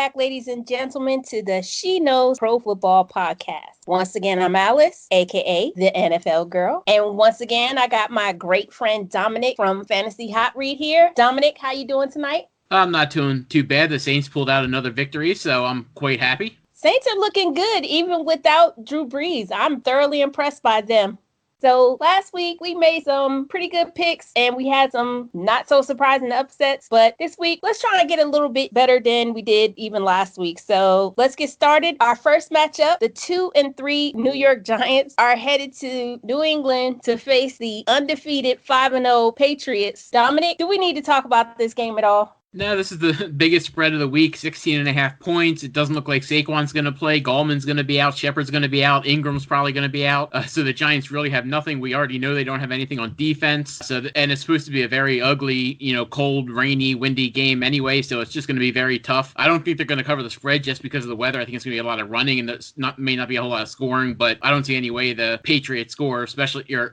back, ladies and gentlemen, to the She Knows Pro Football podcast. Once again, I'm Alice, aka the NFL Girl. And once again, I got my great friend Dominick from Fantasy Hot Read here. Dominick, how you doing tonight? I'm not doing too bad. The Saints pulled out another victory, so I'm quite happy. Saints are looking good, even without Drew Brees. I'm thoroughly impressed by them. So last week, we made some pretty good picks, and we had some not so surprising upsets. But this week, let's try to get a little bit better than we did even last week. So let's get started. Our first matchup, the 2-3 New York Giants are headed to New England to face the undefeated 5-0 Patriots. Dominick, do we need to talk about this game at all? No, this is the biggest spread of the week, 16.5 points. It doesn't look like Saquon's going to play. Gallman's going to be out. Shepard's going to be out. Ingram's probably going to be out. So the Giants really have nothing. We already know they don't have anything on defense. And it's supposed to be a very ugly, cold, rainy, windy game anyway. So it's just going to be very tough. I don't think they're going to cover the spread just because of the weather. I think it's going to be a lot of running and may not be a whole lot of scoring. But I don't see any way the Patriots score,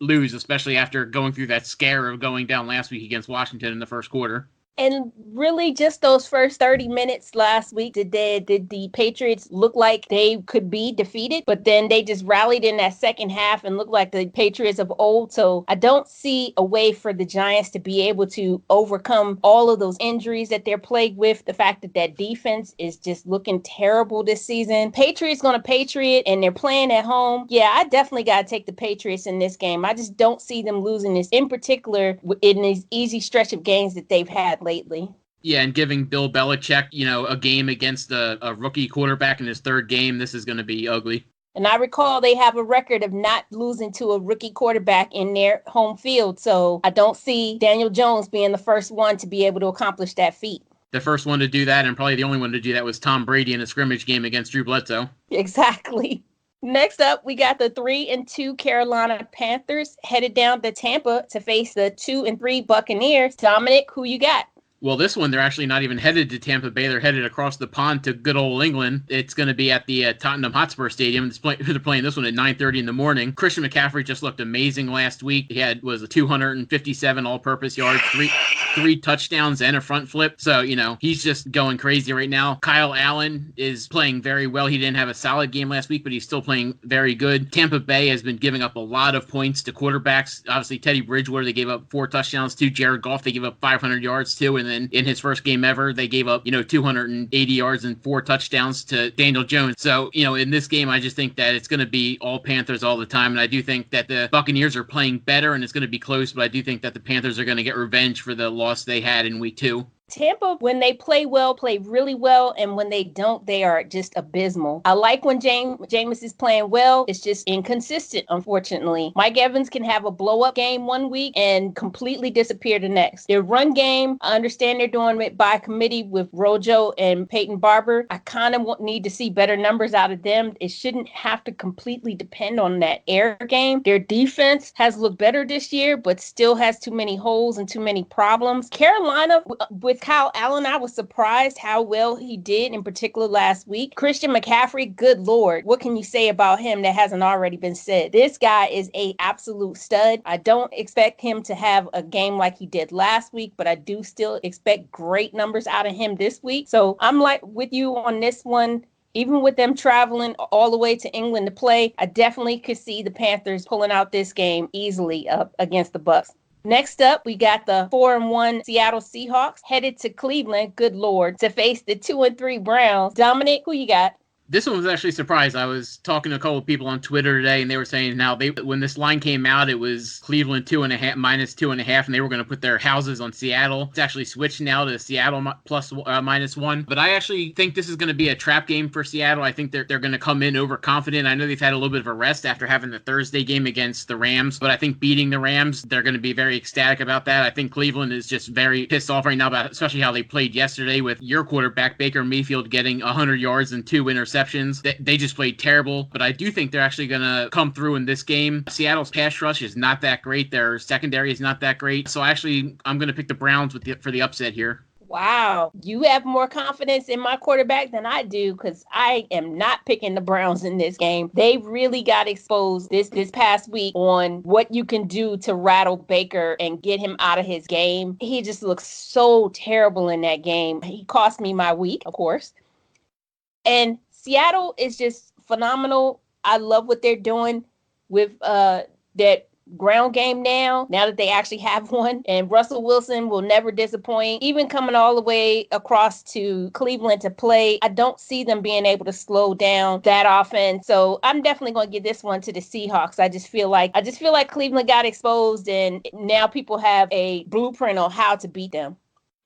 lose, especially after going through that scare of going down last week against Washington in the first quarter. And really, just those first 30 minutes last week, did the Patriots look like they could be defeated? But then they just rallied in that second half and looked like the Patriots of old. So I don't see a way for the Giants to be able to overcome all of those injuries that they're plagued with. The fact that defense is just looking terrible this season. Patriots going to Patriot, and they're playing at home. Yeah, I definitely got to take the Patriots in this game. I just don't see them losing this, in particular in this easy stretch of games that they've had lately. Yeah, and giving Bill Belichick, a game against a rookie quarterback in his third game, this is going to be ugly. And I recall they have a record of not losing to a rookie quarterback in their home field, so I don't see Daniel Jones being the first one to be able to accomplish that feat. The first one to do that, and probably the only one to do that, was Tom Brady in a scrimmage game against Drew Bledsoe. Exactly. Next up, we got the 3-2 Carolina Panthers headed down to Tampa to face the 2-3 Buccaneers. Dominick, who you got? Well, this one, they're actually not even headed to Tampa Bay. They're headed across the pond to good old England. It's going to be at the Tottenham Hotspur Stadium. They're playing this one at 9:30 in the morning. Christian McCaffrey just looked amazing last week. He was a 257 all-purpose yards, three touchdowns, and a front flip. So, he's just going crazy right now. Kyle Allen is playing very well. He didn't have a solid game last week, but he's still playing very good. Tampa Bay has been giving up a lot of points to quarterbacks. Obviously, Teddy Bridgewater, they gave up 4 touchdowns to. Jared Goff, they gave up 500 yards to. And then in his first game ever, they gave up, 280 yards and 4 touchdowns to Daniel Jones. So, in this game, I just think that it's going to be all Panthers all the time. And I do think that the Buccaneers are playing better and it's going to be close, but I do think that the Panthers are going to get revenge for the loss they had in week 2. Tampa, when they play well, play really well, and when they don't, they are just abysmal. I like when Jameis is playing well. It's just inconsistent, unfortunately. Mike Evans can have a blow-up game one week and completely disappear the next. Their run game, I understand they're doing it by committee with Rojo and Peyton Barber. I kind of need to see better numbers out of them. It shouldn't have to completely depend on that air game. Their defense has looked better this year, but still has too many holes and too many problems. Carolina, with Kyle Allen, I was surprised how well he did, in particular last week. Christian McCaffrey, good Lord. What can you say about him that hasn't already been said? This guy is an absolute stud. I don't expect him to have a game like he did last week, but I do still expect great numbers out of him this week. So I'm like with you on this one. Even with them traveling all the way to England to play, I definitely could see the Panthers pulling out this game easily up against the Bucs. Next up, we got the 4-1 Seattle Seahawks headed to Cleveland, good Lord, to face the 2-3 Browns. Dominick, who you got? This one was actually a surprise. I was talking to a couple of people on Twitter today, and they were saying when this line came out, it was Cleveland -2.5, and they were going to put their houses on Seattle. It's actually switched now to Seattle -1. But I actually think this is going to be a trap game for Seattle. I think they're going to come in overconfident. I know they've had a little bit of a rest after having the Thursday game against the Rams, but I think beating the Rams, they're going to be very ecstatic about that. I think Cleveland is just very pissed off right now about especially how they played yesterday with your quarterback, Baker Mayfield, getting 100 yards and 2 interceptions. They just played terrible, but I do think they're actually going to come through in this game. Seattle's pass rush is not that great. Their secondary is not that great. So I'm going to pick the Browns for the upset here. Wow, you have more confidence in my quarterback than I do, because I am not picking the Browns in this game. They really got exposed this past week on what you can do to rattle Baker and get him out of his game. He just looks so terrible in that game. He cost me my week, of course. And Seattle is just phenomenal. I love what they're doing with that ground game now that they actually have one. And Russell Wilson will never disappoint. Even coming all the way across to Cleveland to play, I don't see them being able to slow down that offense. So I'm definitely going to give this one to the Seahawks. I just feel like Cleveland got exposed, and now people have a blueprint on how to beat them.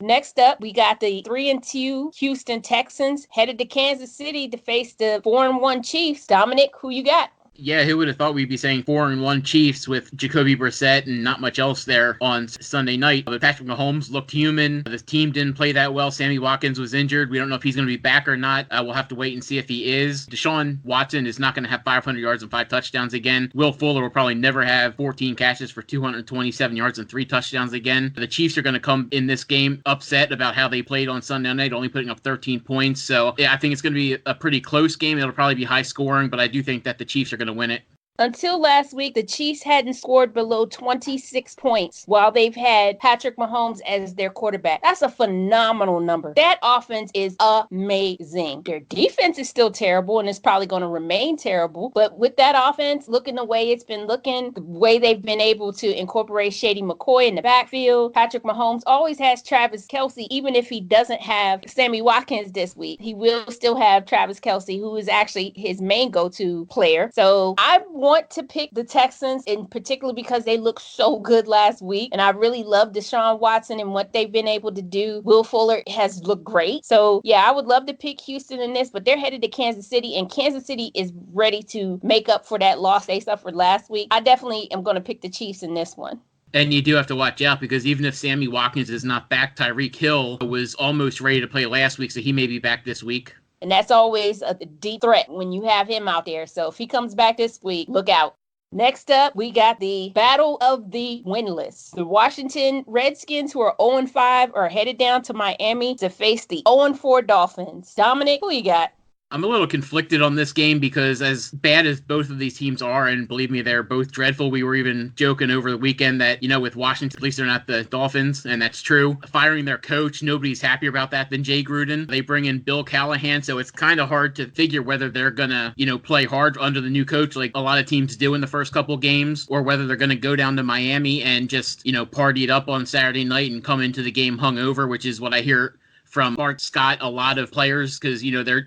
Next up, we got the 3-2 Houston Texans headed to Kansas City to face the 4-1 Chiefs. Dominic, who you got? Yeah, who would have thought we'd be saying 4-1 Chiefs with Jacoby Brissett and not much else there on Sunday night. But Patrick Mahomes looked human. The team didn't play that well. Sammy Watkins was injured. We don't know if he's going to be back or not. We'll have to wait and see if he is. Deshaun Watson is not going to have 500 yards and 5 touchdowns again. Will Fuller will probably never have 14 catches for 227 yards and 3 touchdowns again. The Chiefs are going to come in this game upset about how they played on Sunday night, only putting up 13 points. So yeah, I think it's going to be a pretty close game. It'll probably be high scoring, but I do think that the Chiefs are going to win it. Until last week, the Chiefs hadn't scored below 26 points while they've had Patrick Mahomes as their quarterback. That's a phenomenal number. That offense is amazing. Their defense is still terrible and it's probably going to remain terrible. But with that offense looking the way it's been looking, the way they've been able to incorporate Shady McCoy in the backfield, Patrick Mahomes always has Travis Kelce. Even if he doesn't have Sammy Watkins this week, he will still have Travis Kelce, who is actually his main go-to player. So I want to pick the Texans in particular because they looked so good last week. And I really love Deshaun Watson and what they've been able to do. Will Fuller has looked great. So yeah, I would love to pick Houston in this, but they're headed to Kansas City and Kansas City is ready to make up for that loss they suffered last week. I definitely am going to pick the Chiefs in this one. And you do have to watch out because even if Sammy Watkins is not back, Tyreek Hill was almost ready to play last week, so he may be back this week. And that's always a deep threat when you have him out there. So if he comes back this week, look out. Next up, we got the battle of the winless. The Washington Redskins, who are 0-5, are headed down to Miami to face the 0-4 Dolphins. Dominic, who you got? I'm a little conflicted on this game because as bad as both of these teams are, and believe me, they're both dreadful. We were even joking over the weekend that, with Washington, at least they're not the Dolphins, and that's true. Firing their coach, nobody's happier about that than Jay Gruden. They bring in Bill Callahan, so it's kind of hard to figure whether they're going to, play hard under the new coach like a lot of teams do in the first couple games, or whether they're going to go down to Miami and just, party it up on Saturday night and come into the game hungover, which is what I hear from Bart Scott, a lot of players, because,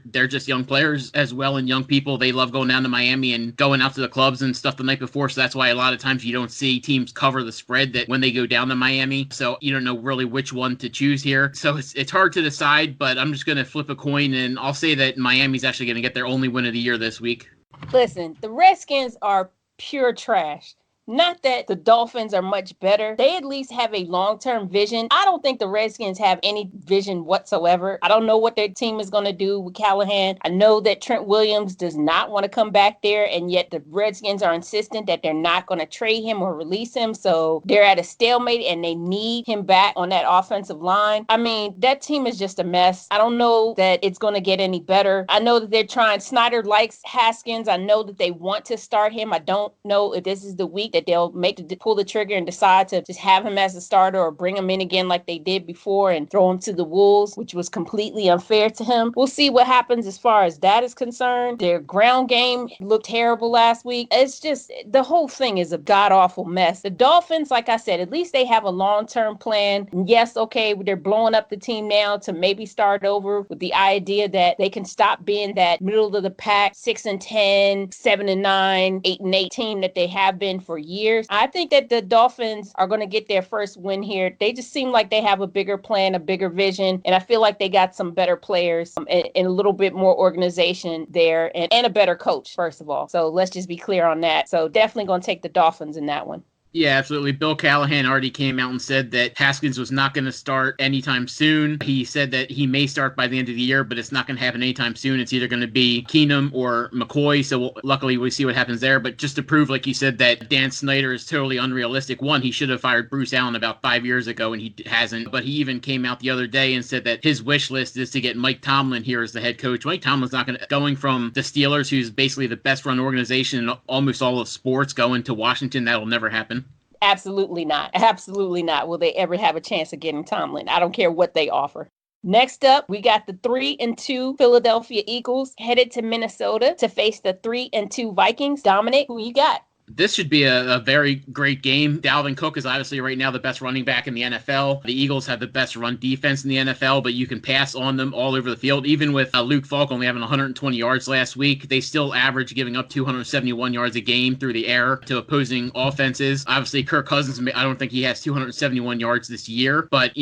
they're just young players as well, and young people. They love going down to Miami and going out to the clubs and stuff the night before, so that's why a lot of times you don't see teams cover the spread that when they go down to Miami, so you don't know really which one to choose here. So it's hard to decide, but I'm just going to flip a coin, and I'll say that Miami's actually going to get their only win of the year this week. Listen, the Redskins are pure trash. Not that the Dolphins are much better. They at least have a long-term vision. I don't think the Redskins have any vision whatsoever. I don't know what their team is going to do with Callahan. I know that Trent Williams does not want to come back there, and yet the Redskins are insistent that they're not going to trade him or release him. So they're at a stalemate, and they need him back on that offensive line. I mean, that team is just a mess. I don't know that it's going to get any better. I know that they're trying. Snyder likes Haskins. I know that they want to start him. I don't know if this is the week that they'll pull the trigger and decide to just have him as a starter or bring him in again like they did before and throw him to the Wolves, which was completely unfair to him. We'll see what happens as far as that is concerned. Their ground game looked terrible last week. It's just, the whole thing is a god-awful mess. The Dolphins, like I said, at least they have a long-term plan. Yes, okay, they're blowing up the team now to maybe start over with the idea that they can stop being that middle of the pack, 6-10, 7-9, 8-8 team that they have been for years. I think that the Dolphins are going to get their first win here. They just seem like they have a bigger plan, a bigger vision, and I feel like they got some better players and a little bit more organization there and a better coach, first of all. So let's just be clear on that. So definitely going to take the Dolphins in that one. Yeah, absolutely. Bill Callahan already came out and said that Haskins was not going to start anytime soon. He said that he may start by the end of the year, but it's not going to happen anytime soon. It's either going to be Keenum or McCoy. So luckily we see what happens there. But just to prove, like you said, that Dan Snyder is totally unrealistic. One, he should have fired Bruce Allen about 5 years ago, and he hasn't. But he even came out the other day and said that his wish list is to get Mike Tomlin here as the head coach. Mike Tomlin's not going from the Steelers, who's basically the best run organization in almost all of sports, going to Washington. That'll never happen. Absolutely not. Absolutely not will they ever have a chance of getting Tomlin. I don't care what they offer. Next up, we got the 3-2 Philadelphia Eagles headed to Minnesota to face the 3-2 Vikings. Dominic, who you got? This should be a very great game. Dalvin Cook is obviously right now the best running back in the NFL. The Eagles have the best run defense in the NFL, but you can pass on them all over the field. Even with Luke Falk only having 120 yards last week, they still average giving up 271 yards a game through the air to opposing offenses. Obviously, Kirk Cousins, I don't think he has 271 yards this year, but,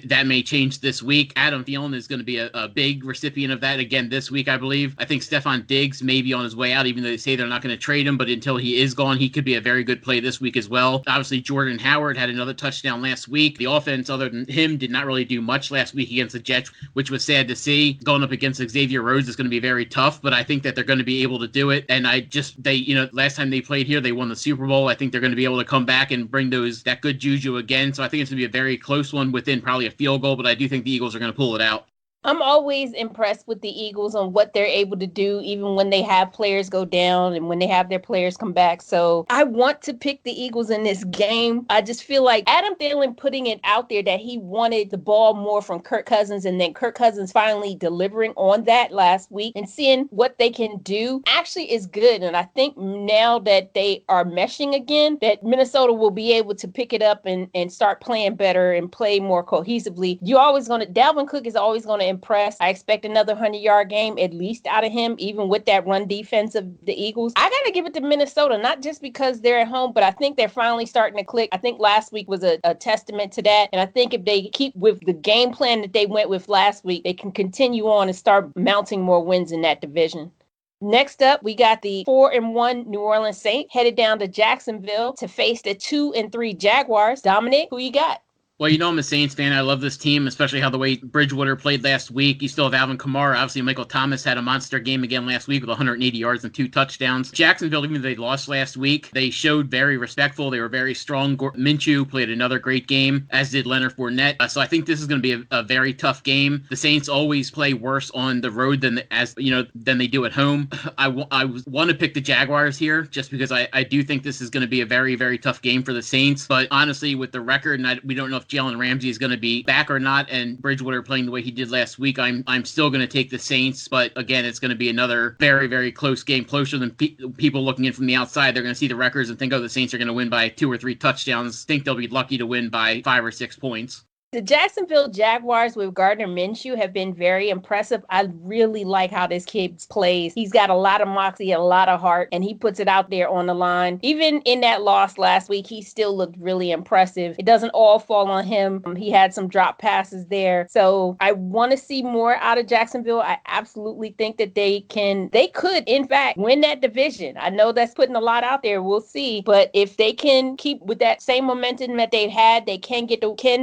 that may change this week. Adam Thielen is going to be a big recipient of that again this week, I believe. I think Stephon Diggs may be on his way out, even though they say they're not going to trade him, but until he is gone, he could be a very good play this week as well. Obviously, Jordan Howard had another touchdown last week. The offense, other than him, did not really do much last week against the Jets, which was sad to see. Going up against Xavier Rhodes is going to be very tough, but I think that they're going to be able to do it. And last time they played here, they won the Super Bowl. I think they're going to be able to come back and bring that good juju again. So I think it's going to be a very close one within probably a field goal, but I do think the Eagles are going to pull it out. I'm always impressed with the Eagles on what they're able to do, even when they have players go down and when they have their players come back. So I want to pick the Eagles in this game. I just feel like Adam Thielen putting it out there that he wanted the ball more from Kirk Cousins, and then Kirk Cousins finally delivering on that last week and seeing what they can do actually is good. And I think now that they are meshing again, that Minnesota will be able to pick it up and start playing better and play more cohesively. Dalvin Cook is always going to impressed. I expect another 100-yard game at least out of him, even with that run defense of the Eagles. I got to give it to Minnesota, not just because they're at home, but I think they're finally starting to click. I think last week was a testament to that. And I think if they keep with the game plan that they went with last week, they can continue on and start mounting more wins in that division. Next up, we got the 4-1 New Orleans Saints headed down to Jacksonville to face the 2-3 Jaguars. Dominic, who you got? Well, I'm a Saints fan. I love this team, especially how the way Bridgewater played last week. You still have Alvin Kamara. Obviously, Michael Thomas had a monster game again last week with 180 yards and 2 touchdowns. Jacksonville, even though they lost last week, they showed very respectful. They were very strong. Minshew played another great game, as did Leonard Fournette. So I think this is going to be a very tough game. The Saints always play worse on the road than they do at home. I want to pick the Jaguars here just because I do think this is going to be a very, very tough game for the Saints. But honestly, with the record, and we don't know if Jalen Ramsey is going to be back or not, and Bridgewater playing the way he did last week, I'm still going to take the Saints. But again, it's going to be another very, very close game, closer than people looking in from the outside. They're going to see the records and think, oh, the Saints are going to win by 2 or 3 touchdowns. Think they'll be lucky to win by 5 or 6 points. The Jacksonville Jaguars with Gardner Minshew have been very impressive. I really like how this kid plays. He's got a lot of moxie, a lot of heart, and he puts it out there on the line. Even in that loss last week, he still looked really impressive. It doesn't all fall on him. He had some drop passes there. So I want to see more out of Jacksonville. I absolutely think that they could, in fact, win that division. I know that's putting a lot out there. We'll see. But if they can keep with that same momentum that they've had, they can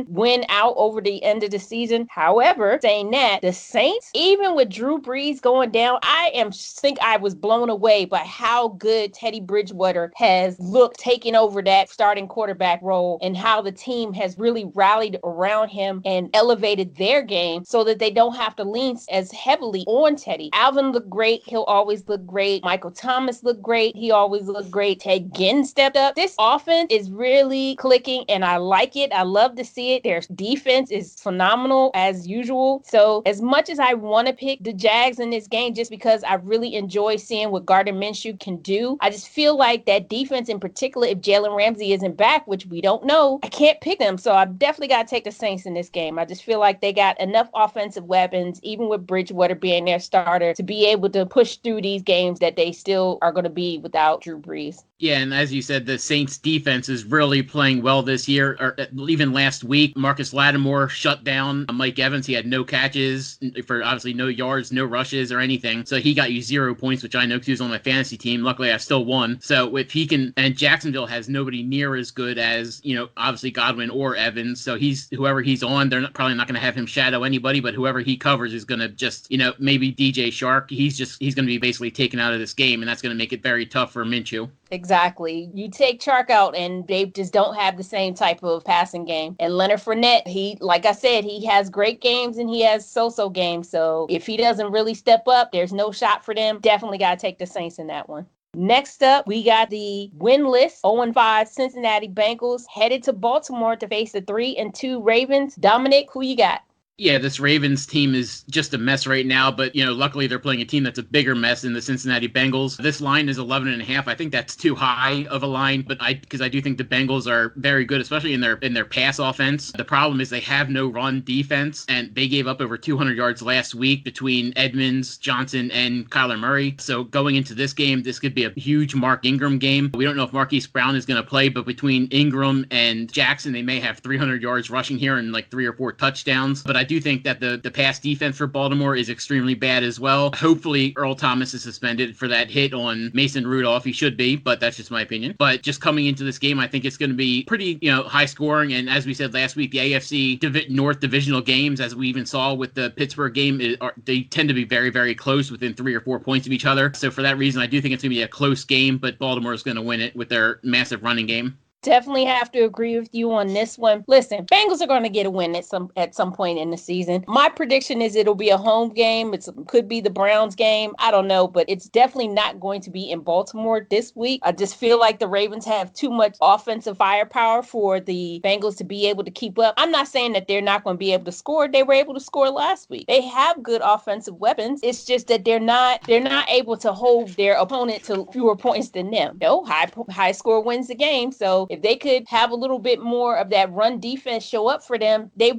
win out over the end of the season. However, saying that, the Saints, even with Drew Brees going down, I was blown away by how good Teddy Bridgewater has looked taking over that starting quarterback role, and how the team has really rallied around him and elevated their game so that they don't have to lean as heavily on Teddy. Alvin looked great. He'll always look great. Michael Thomas looked great. He always looked great. Ted Ginn stepped up. This offense is really clicking, and I like it. I love to see it. Their defense is phenomenal as usual. So as much as I want to pick the Jags in this game, just because I really enjoy seeing what Gardner Minshew can do, I just feel like that defense in particular, if Jalen Ramsey isn't back, which we don't know, I can't pick them. So I definitely got to take the Saints in this game. I just feel like they got enough offensive weapons, even with Bridgewater being their starter, to be able to push through these games that they still are going to be without Drew Brees. Yeah, and as you said, the Saints defense is really playing well this year. Or even last week, Marcus Lattimore shut down Mike Evans. He had no catches for obviously no yards, no rushes or anything. So he got you 0 points, which I know because he was on my fantasy team. Luckily, I still won. So if he can, and Jacksonville has nobody near as good as, obviously Godwin or Evans. So whoever he's on, they're probably not going to have him shadow anybody, but whoever he covers is going to just, maybe DJ Shark. He's going to be basically taken out of this game, and that's going to make it very tough for Minshew. Exactly. You take Chark out and they just don't have the same type of passing game. And Leonard Fournette, like I said, he has great games and he has so-so games. So if he doesn't really step up, there's no shot for them. Definitely got to take the Saints in that one. Next up, we got the winless 0-5 Cincinnati Bengals headed to Baltimore to face the 3-2 Ravens. Dominic, who you got? Yeah, this Ravens team is just a mess right now, but, luckily they're playing a team that's a bigger mess in the Cincinnati Bengals. This line is 11.5. I think that's too high of a line, but because I do think the Bengals are very good, especially in their pass offense. The problem is they have no run defense, and they gave up over 200 yards last week between Edmonds, Johnson, and Kyler Murray. So going into this game, this could be a huge Mark Ingram game. We don't know if Marquise Brown is going to play, but between Ingram and Jackson, they may have 300 yards rushing here and like 3 or 4 touchdowns. But I do think that the pass defense for Baltimore is extremely bad as well. Hopefully Earl Thomas is suspended for that hit on Mason Rudolph. He should be, but that's just my opinion. But just coming into this game, I think it's going to be pretty, high scoring. And as we said last week, the AFC North divisional games, as we even saw with the Pittsburgh game, they tend to be very, very close, within 3 or 4 points of each other. So for that reason, I do think it's going to be a close game, but Baltimore is going to win it with their massive running game. Definitely have to agree with you on this one. Listen, Bengals are going to get a win at some point in the season. My prediction is it'll be a home game. It could be the Browns game. I don't know, but it's definitely not going to be in Baltimore this week. I just feel like the Ravens have too much offensive firepower for the Bengals to be able to keep up. I'm not saying that they're not going to be able to score. They were able to score last week. They have good offensive weapons. It's just that they're not able to hold their opponent to fewer points than them. High score wins the game. So if they could have a little bit more of that run defense show up for them, they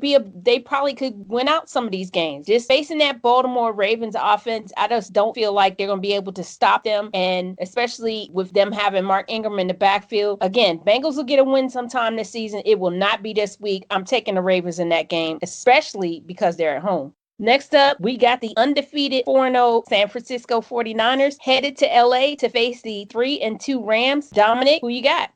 probably could win out some of these games. Just facing that Baltimore Ravens offense, I just don't feel like they're going to be able to stop them. And especially with them having Mark Ingram in the backfield. Again, Bengals will get a win sometime this season. It will not be this week. I'm taking the Ravens in that game, especially because they're at home. Next up, we got the undefeated 4-0 San Francisco 49ers headed to LA to face the 3-2 Rams. Dominic, who you got?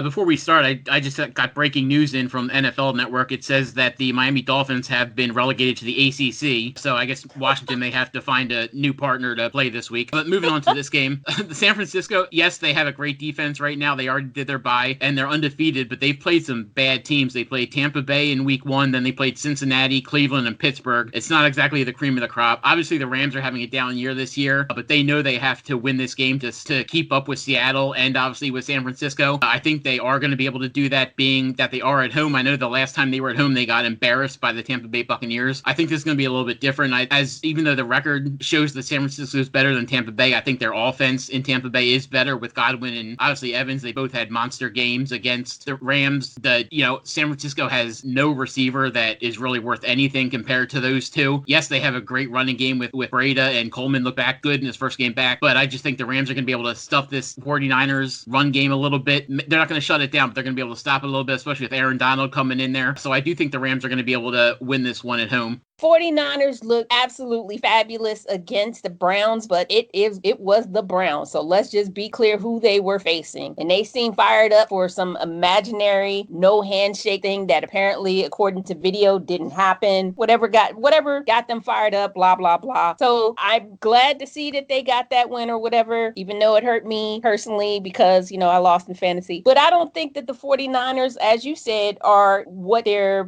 Before we start, I just got breaking news in from NFL Network. It says that the Miami Dolphins have been relegated to the ACC. So I guess Washington may have to find a new partner to play this week. But moving on to this game, the San Francisco, yes, they have a great defense right now. They already did their bye, and they're undefeated, but they've played some bad teams. They played Tampa Bay in week 1, then they played Cincinnati, Cleveland, and Pittsburgh. It's not exactly the cream of the crop. Obviously, the Rams are having a down year this year, but they know they have to win this game just to keep up with Seattle and obviously with San Francisco. I think they are going to be able to do that, being that they are at home. I know the last time they were at home, they got embarrassed by the Tampa Bay Buccaneers. I think this is going to be a little bit different. Even though the record shows that San Francisco is better than Tampa Bay, I think their offense in Tampa Bay is better with Godwin and obviously Evans. They both had monster games against the Rams. San Francisco has no receiver that is really worth anything compared to those two. Yes, they have a great running game with Breda, and Coleman looked back good in his first game back, but I just think the Rams are going to be able to stuff this 49ers run game a little bit. They're not going to shut it down, but they're going to be able to stop it a little bit, especially with Aaron Donald coming in there. So I do think the Rams are going to be able to win this one at home. 49ers look absolutely fabulous against the Browns, but it was the Browns. So let's just be clear who they were facing. And they seemed fired up for some imaginary no handshake thing that apparently, according to video, didn't happen. Whatever got them fired up, blah, blah, blah. So I'm glad to see that they got that win or whatever, even though it hurt me personally because, I lost in fantasy. But I don't think that the 49ers, as you said, are what they're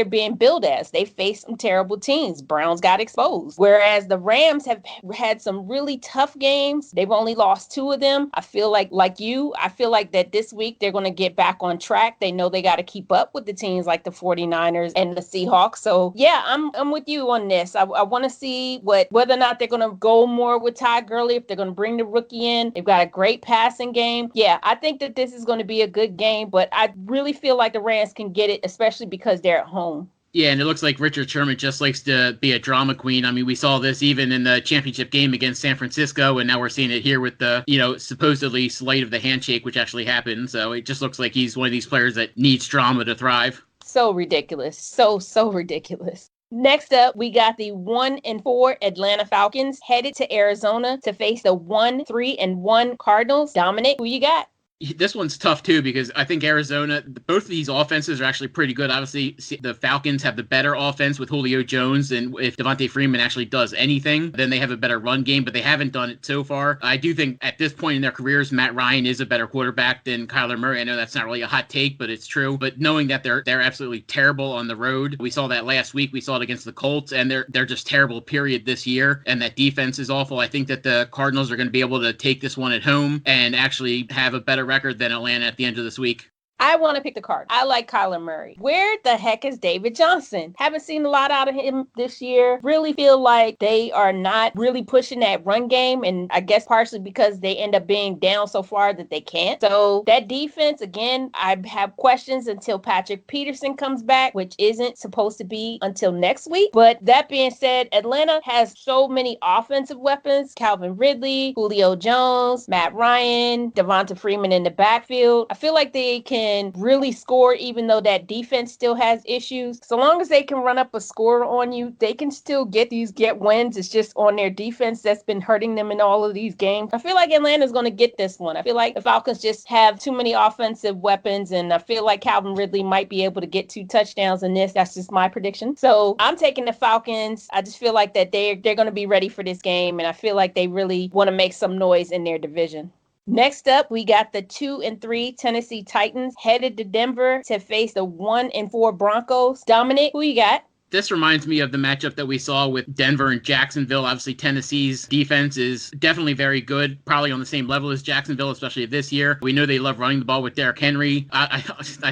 being billed as. They face some terrible teams. Browns got exposed. Whereas the Rams have had some really tough games. They've only lost 2 of them. I feel like that this week they're going to get back on track. They know they got to keep up with the teams like the 49ers and the Seahawks. So yeah, I'm with you on this. I want to see whether or not they're going to go more with Todd Gurley, if they're going to bring the rookie in. They've got a great passing game. Yeah, I think that this is going to be a good game, but I really feel like the Rams can get it, especially because they're at home. Yeah, and it looks like Richard Sherman just likes to be a drama queen. I mean, we saw this even in the championship game against San Francisco, and now we're seeing it here with the, supposedly slight of the handshake, which actually happened. So it just looks like he's one of these players that needs drama to thrive. So ridiculous. So ridiculous. Next up, we got the 1-4 Atlanta Falcons headed to Arizona to face the 1-3-1 Cardinals. Dominic, who you got? This one's tough, too, because I think Arizona, both of these offenses are actually pretty good. Obviously, the Falcons have the better offense with Julio Jones, and if Devontae Freeman actually does anything, then they have a better run game, but they haven't done it so far. I do think at this point in their careers, Matt Ryan is a better quarterback than Kyler Murray. I know that's not really a hot take, but it's true. But knowing that they're absolutely terrible on the road, we saw that last week. We saw it against the Colts, and they're just terrible, period, this year, and that defense is awful. I think that the Cardinals are going to be able to take this one at home and actually have a better record than Atlanta at the end of this week. I want to pick the Cardinals. I like Kyler Murray. Where the heck is David Johnson? Haven't seen a lot out of him this year. Really feel like they are not really pushing that run game, and I guess partially because they end up being down so far that they can't. So that defense, again, I have questions until Patrick Peterson comes back, which isn't supposed to be until next week. But that being said, Atlanta has so many offensive weapons. Calvin Ridley, Julio Jones, Matt Ryan, Devonta Freeman in the backfield. I feel like they can really score even though that defense still has issues. So long as they can run up a score on you, they can still get wins. It's just on their defense that's been hurting them in all of these games. I feel like Atlanta's going to get this one. I feel like the Falcons just have too many offensive weapons, and I feel like Calvin Ridley might be able to get 2 touchdowns in this. That's just my prediction. So I'm taking the Falcons. I just feel like that they're going to be ready for this game, and I feel like they really want to make some noise in their division. Next up, we got the 2-3 Tennessee Titans headed to Denver to face the 1-4 Broncos. Dominic, who you got? This reminds me of the matchup that we saw with Denver and Jacksonville. Obviously, Tennessee's defense is definitely very good, probably on the same level as Jacksonville, especially this year. We know they love running the ball with Derrick Henry. I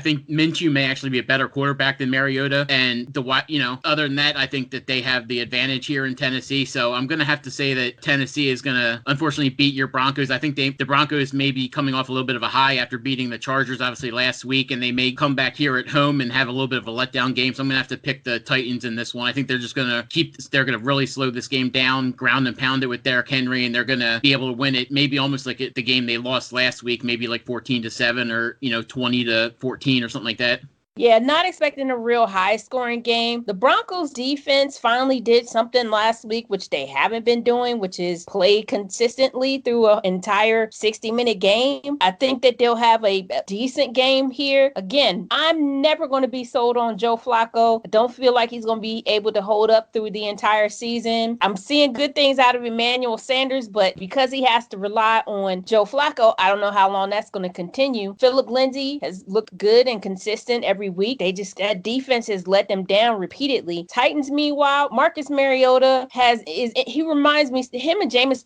think Minshew may actually be a better quarterback than Mariota. And, other than that, I think that they have the advantage here in Tennessee. So I'm going to have to say that Tennessee is going to, unfortunately, beat your Broncos. I think the Broncos may be coming off a little bit of a high after beating the Chargers, obviously, last week. And they may come back here at home and have a little bit of a letdown game. So I'm going to have to pick the Titans in this one. I think they're just going to they're going to really slow this game down, ground and pound it with Derrick Henry, and they're going to be able to win it maybe almost like the game they lost last week, maybe like 14-7 or, 20-14 or something like that. Yeah, not expecting a real high-scoring game. The Broncos defense finally did something last week, which they haven't been doing, which is play consistently through an entire 60-minute game. I think that they'll have a decent game here. Again, I'm never going to be sold on Joe Flacco. I don't feel like he's going to be able to hold up through the entire season. I'm seeing good things out of Emmanuel Sanders, but because he has to rely on Joe Flacco, I don't know how long that's going to continue. Phillip Lindsay has looked good and consistent every week. That defense has let them down repeatedly. Titans, meanwhile, Marcus Mariota he reminds me, him and Jameis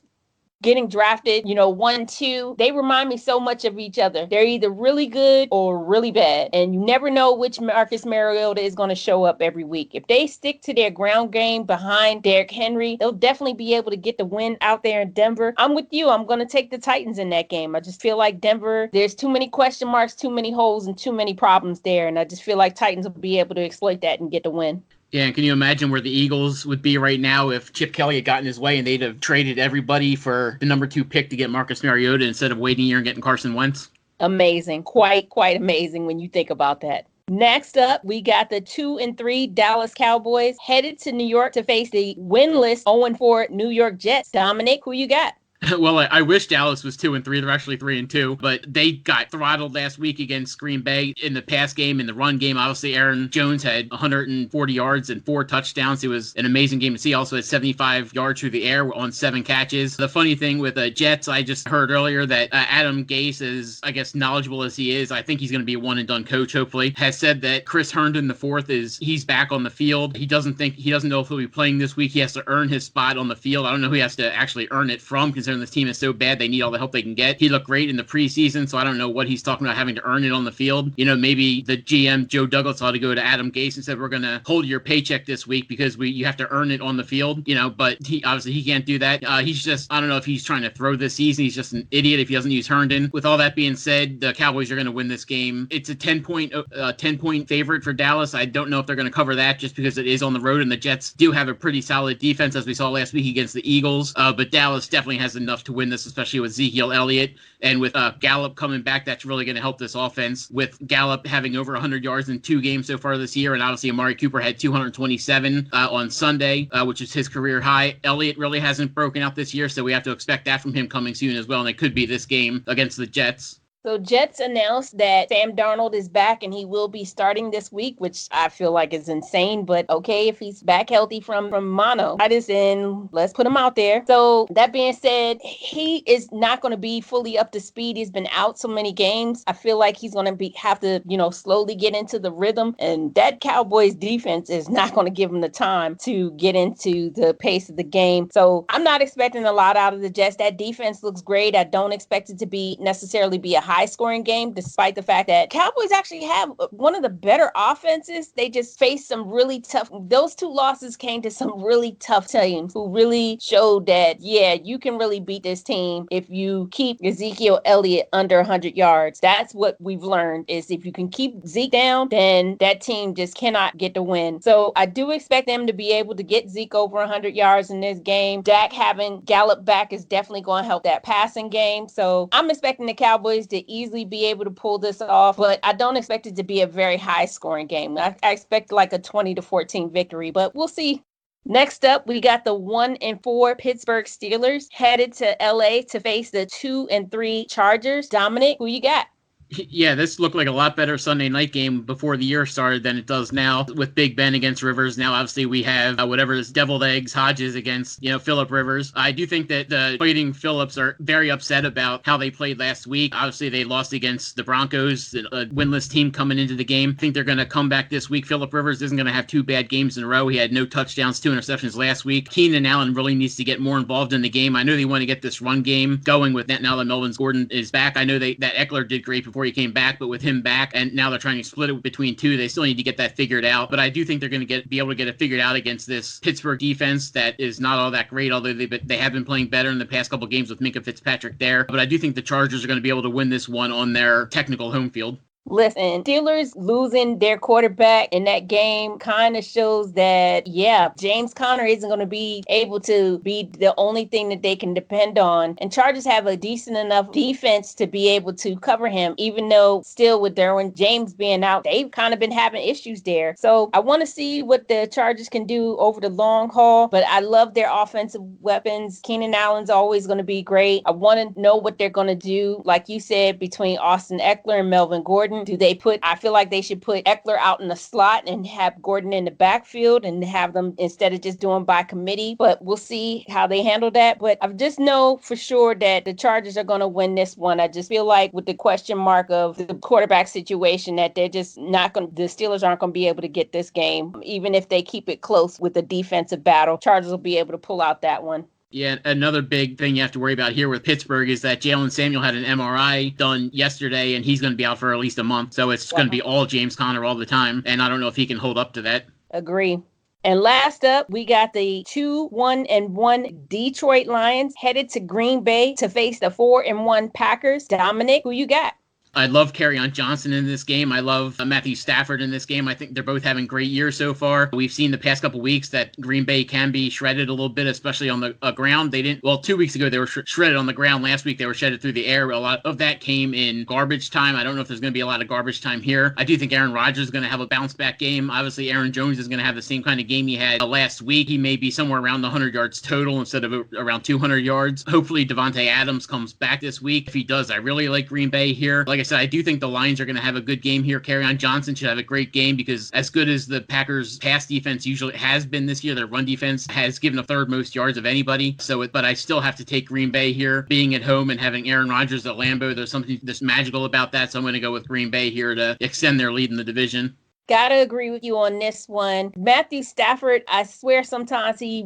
getting drafted, 1-2, they remind me so much of each other. They're either really good or really bad, and you never know which Marcus Mariota is going to show up every week. If they stick to their ground game behind Derrick Henry, they'll definitely be able to get the win out there in Denver. I'm with you. I'm going to take the Titans in that game. I just feel like Denver, there's too many question marks, too many holes, and too many problems there, and I just feel like Titans will be able to exploit that and get the win. Yeah, and can you imagine where the Eagles would be right now if Chip Kelly had gotten his way and they'd have traded everybody for the number 2 pick to get Marcus Mariota instead of waiting a year and getting Carson Wentz? Amazing. Quite amazing when you think about that. Next up, we got the 2-3 Dallas Cowboys headed to New York to face the winless 0-4 New York Jets. Dominic, who you got? Well, I wish Dallas was 2-3. They're actually 3-2, but they got throttled last week against Green Bay in the pass game, in the run game. Obviously, Aaron Jones had 140 yards and 4 touchdowns. It was an amazing game to see. Also had 75 yards through the air on 7 catches. The funny thing with the Jets, I just heard earlier that Adam Gase, is, I guess, knowledgeable as he is, I think he's going to be a one-and-done coach, hopefully, has said that Chris Herndon IV he's back on the field. He doesn't know if he'll be playing this week. He has to earn his spot on the field. I don't know who he has to actually earn it from, considering this team is so bad they need all the help they can get. He looked great in the preseason, so I don't know what he's talking about having to earn it on the field. Maybe the GM, Joe Douglas, ought to go to Adam Gase and said, we're going to hold your paycheck this week because you have to earn it on the field, but he can't do that. He's just, I don't know if he's trying to throw this season. He's just an idiot if he doesn't use Herndon. With all that being said, the Cowboys are going to win this game. It's a 10-point favorite for Dallas. I don't know if they're going to cover that just because it is on the road, and the Jets do have a pretty solid defense, as we saw last week against the Eagles. But Dallas definitely has enough to win this, especially with Ezekiel Elliott and with Gallup coming back. That's really going to help this offense, with Gallup having over 100 yards in 2 games so far this year, and obviously Amari Cooper had 227 on Sunday, which is his career high. Elliott really hasn't broken out this year, so we have to expect that from him coming soon as well, and it could be this game against the Jets. So Jets announced that Sam Darnold is back and he will be starting this week, which I feel like is insane, but okay, if he's back healthy from mono. Let's put him out there. So that being said, he is not going to be fully up to speed. He's been out so many games. I feel like he's going to have to, slowly get into the rhythm, and that Cowboys defense is not going to give him the time to get into the pace of the game. So I'm not expecting a lot out of the Jets. That defense looks great. I don't expect it to necessarily be a high scoring game, despite the fact that Cowboys actually have one of the better offenses. They just faced some really tough, those two losses came to some really tough teams who really showed that, yeah, you can really beat this team if you keep Ezekiel Elliott under 100 yards. That's what we've learned, is if you can keep Zeke down, then that team just cannot get the win. So I do expect them to be able to get Zeke over 100 yards in this game. Dak having Gallup back is definitely going to help that passing game. So I'm expecting the Cowboys to easily be able to pull this off, but I don't expect it to be a very high scoring game. I expect like a 20-14 victory, but we'll see. Next up, we got the 1-4 Pittsburgh Steelers headed to LA to face the 2-3 Chargers. Dominic, who you got? Yeah, this looked like a lot better Sunday night game before the year started than it does now with Big Ben against Rivers. Now, obviously, we have whatever is deviled eggs, Hodges against, Phillip Rivers. I do think that the Fighting Phillips are very upset about how they played last week. Obviously, they lost against the Broncos, a winless team coming into the game. I think they're going to come back this week. Phillip Rivers isn't going to have 2 bad games in a row. He had no touchdowns, 2 interceptions last week. Keenan Allen really needs to get more involved in the game. I know they want to get this run game going with that now that Melvin Gordon is back. I know that Eckler did great before he came back, but with him back and now they're trying to split it between 2, they still need to get that figured out. But I do think they're going to be able to get it figured out against this Pittsburgh defense that is not all that great, although they have been playing better in the past couple games with Minkah Fitzpatrick there. But I do think the Chargers are going to be able to win this one on their technical home field. Listen, Steelers losing their quarterback in that game kind of shows that, yeah, James Conner isn't going to be able to be the only thing that they can depend on. And Chargers have a decent enough defense to be able to cover him, even though still with Derwin James being out, they've kind of been having issues there. So I want to see what the Chargers can do over the long haul, but I love their offensive weapons. Keenan Allen's always going to be great. I want to know what they're going to do, like you said, between Austin Eckler and Melvin Gordon. I feel like they should put Eckler out in the slot and have Gordon in the backfield and have them instead of just doing by committee. But we'll see how they handle that. But I just know for sure that the Chargers are going to win this one. I just feel like with the question mark of the quarterback situation that they're just not going to, the Steelers aren't going to be able to get this game. Even if they keep it close with the defensive battle, Chargers will be able to pull out that one. Yeah, another big thing you have to worry about here with Pittsburgh is that Jalen Samuel had an MRI done yesterday, and he's going to be out for at least a month. So it's going to be all James Conner all the time, and I don't know if he can hold up to that. Agree. And last up, we got the 2-1 Detroit Lions headed to Green Bay to face the 4-1 Packers. Dominic, who you got? I love Kerryon Johnson in this game. I love Matthew Stafford in this game. I think they're both having great years so far. We've seen the past couple weeks that Green Bay can be shredded a little bit, especially on the ground. 2 weeks ago, they were shredded on the ground. Last week, they were shredded through the air. A lot of that came in garbage time. I don't know if there's going to be a lot of garbage time here. I do think Aaron Rodgers is going to have a bounce back game. Obviously, Aaron Jones is going to have the same kind of game he had last week. He may be somewhere around the 100 yards total instead of around 200 yards. Hopefully, Devontae Adams comes back this week. If he does, I really like Green Bay here. Like I said, I do think the Lions are going to have a good game here. Kerryon Johnson should have a great game because as good as the Packers' pass defense usually has been this year, their run defense has given the 3rd most yards of anybody. But I still have to take Green Bay here. Being at home and having Aaron Rodgers at Lambeau, there's something that's magical about that. So I'm going to go with Green Bay here to extend their lead in the division. Gotta agree with you on this one. Matthew Stafford, I swear sometimes he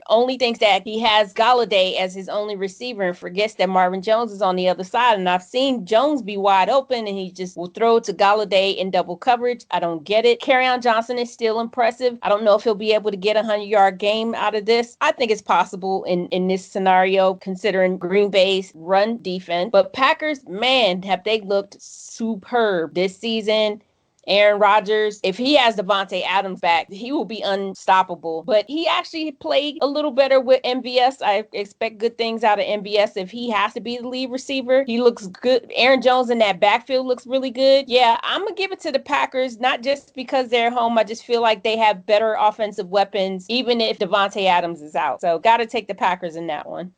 only thinks that he has Galladay as his only receiver and forgets that Marvin Jones is on the other side. And I've seen Jones be wide open and he just will throw to Galladay in double coverage. I don't get it. Kerryon Johnson is still impressive. I don't know if he'll be able to get a 100-yard game out of this. I think it's possible in this scenario considering Green Bay's run defense. But Packers, man, have they looked superb this season. Aaron Rodgers, if he has Devontae Adams back, he will be unstoppable. But he actually played a little better with MVS. I expect good things out of MVS if he has to be the lead receiver. He looks good. Aaron Jones in that backfield looks really good. Yeah, I'm going to give it to the Packers, not just because they're home. I just feel like they have better offensive weapons, even if Devontae Adams is out. So got to take the Packers in that one.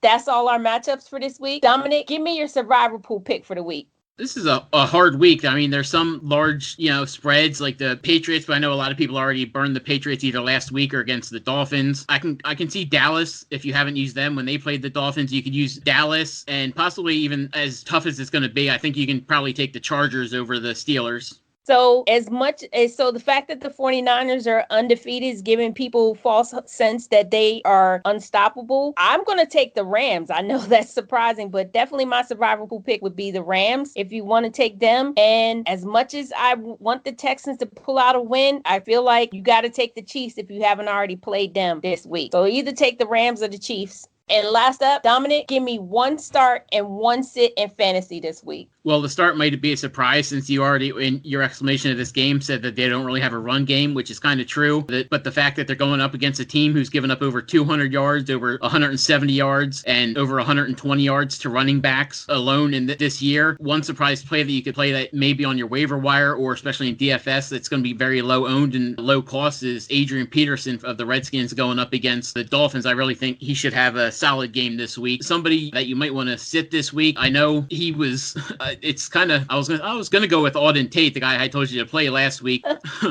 That's all our matchups for this week. Dominic, give me your survivor pool pick for the week. This is a hard week. I mean, there's some large, spreads like the Patriots, but I know a lot of people already burned the Patriots either last week or against the Dolphins. I can see Dallas, if you haven't used them when they played the Dolphins, you could use Dallas, and possibly even as tough as it's going to be, I think you can probably take the Chargers over the Steelers. So the fact that the 49ers are undefeated is giving people false sense that they are unstoppable. I'm going to take the Rams. I know that's surprising, but definitely my survival pool pick would be the Rams if you want to take them. And as much as I want the Texans to pull out a win, I feel like you got to take the Chiefs if you haven't already played them this week. So either take the Rams or the Chiefs. And last up, Dominic, give me one start and one sit in fantasy this week. Well, the start might be a surprise since you already, in your explanation of this game, said that they don't really have a run game, which is kind of true. But the fact that they're going up against a team who's given up over 200 yards, over 170 yards, and over 120 yards to running backs alone in this year, one surprise play that you could play that maybe on your waiver wire or especially in DFS that's going to be very low owned and low cost is Adrian Peterson of the Redskins going up against the Dolphins. I really think he should have a solid game this week. Somebody that you might want to sit this week. I know he was... it's kind of, I was gonna go with Auden Tate, the guy I told you to play last week,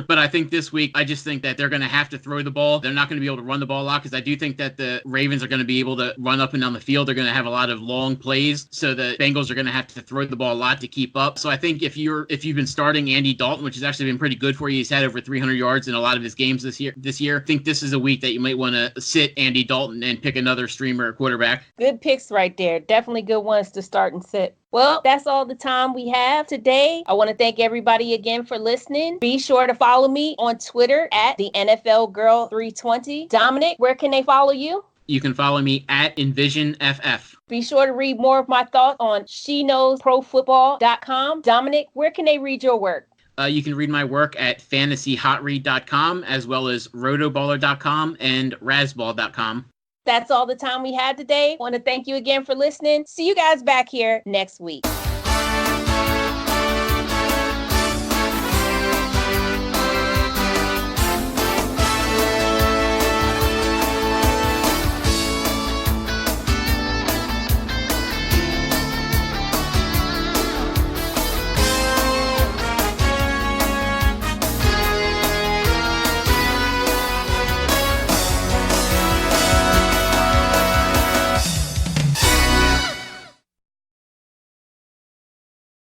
but I think this week I just think that they're gonna have to throw the ball. They're not gonna be able to run the ball a lot because I do think that the Ravens are gonna be able to run up and down the field. They're gonna have a lot of long plays, so the Bengals are gonna have to throw the ball a lot to keep up. So I think if you've been starting Andy Dalton, which has actually been pretty good for you, he's had over 300 yards in a lot of his games this year. I think this is a week that you might want to sit Andy Dalton and pick another streamer quarterback. Good picks right there. Definitely good ones to start and sit. Well, that's all the time we have today. I want to thank everybody again for listening. Be sure to follow me on Twitter at TheNFLGirl320. Dominic, where can they follow you? You can follow me at EnvisionFF. Be sure to read more of my thoughts on SheKnowsProFootball.com. Dominic, where can they read your work? You can read my work at FantasyHotRead.com as well as Rotoballer.com and Razzball.com. That's all the time we had today. I want to thank you again for listening. See you guys back here next week.